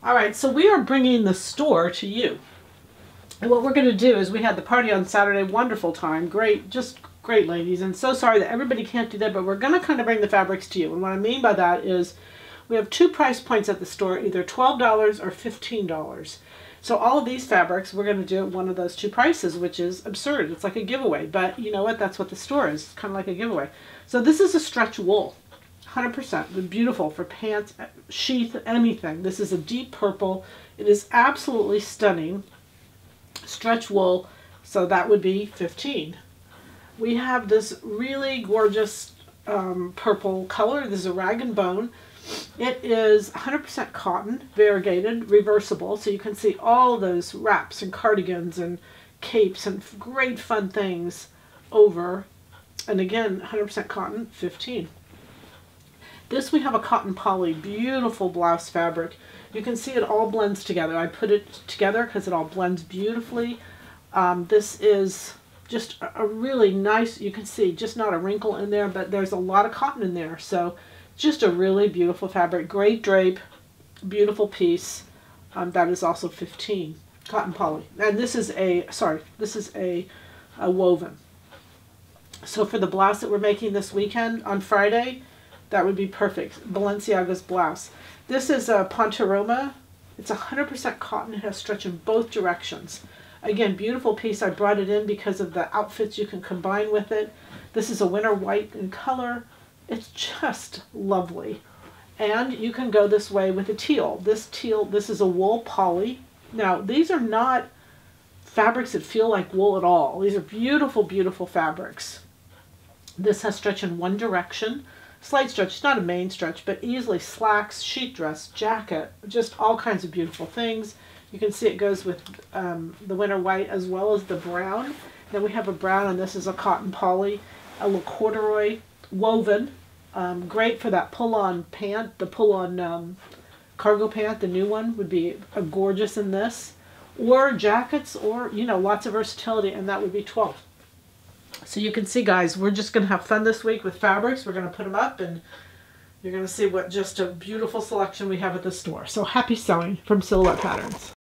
All right, so we are bringing the store to you. And what we're going to do is we had the party on Saturday, wonderful time, great, just great ladies, and so sorry that everybody can't do that, but we're going to kind of bring the fabrics to you. And what I mean by that is we have two price points at the store, either $12 or $15. So all of these fabrics, we're going to do at one of those two prices, which is absurd. It's like a giveaway, but you know what? That's what the store is. It's kind of like a giveaway. So this is a stretch wool, 100%. Beautiful for pants, sheath, anything. This is a deep purple. It is absolutely stunning. Stretch wool, so that would be 15. We have this really gorgeous purple color. This is a rag and bone. It is 100% cotton, variegated, reversible, so you can see all those wraps and cardigans and capes and great fun things over. And again, 100% cotton, 15. This we have a cotton poly, beautiful blouse fabric. You can see it all blends together. I put it together because it all blends beautifully. This is just a really nice, you can see just not a wrinkle in there, but there's a lot of cotton in there. So just a really beautiful fabric, great drape, beautiful piece. That is also 15, cotton poly. And this is a woven. So for the blouse that we're making this weekend on Friday, that would be perfect. Balenciaga's blouse. This is a Ponoma. It's 100% cotton. It has stretch in both directions. Again, beautiful piece. I brought it in because of the outfits you can combine with it. This is a winter white in color. It's just lovely. And you can go this way with a teal. This is a wool poly. Now, these are not fabrics that feel like wool at all. These are beautiful, beautiful fabrics. This has stretch in one direction. Slight stretch, it's not a main stretch, but easily slacks, sheet dress, jacket, just all kinds of beautiful things. You can see it goes with the winter white as well as the brown. Then we have a brown, and this is a cotton poly, a little corduroy woven. Great for that pull-on pant, the pull-on cargo pant, the new one would be gorgeous in this. Or jackets, or, you know, lots of versatility, and that would be 12. So you can see, guys, we're just going to have fun this week with fabrics. We're going to put them up, and you're going to see what just a beautiful selection we have at the store. So happy sewing from Silhouette Patterns.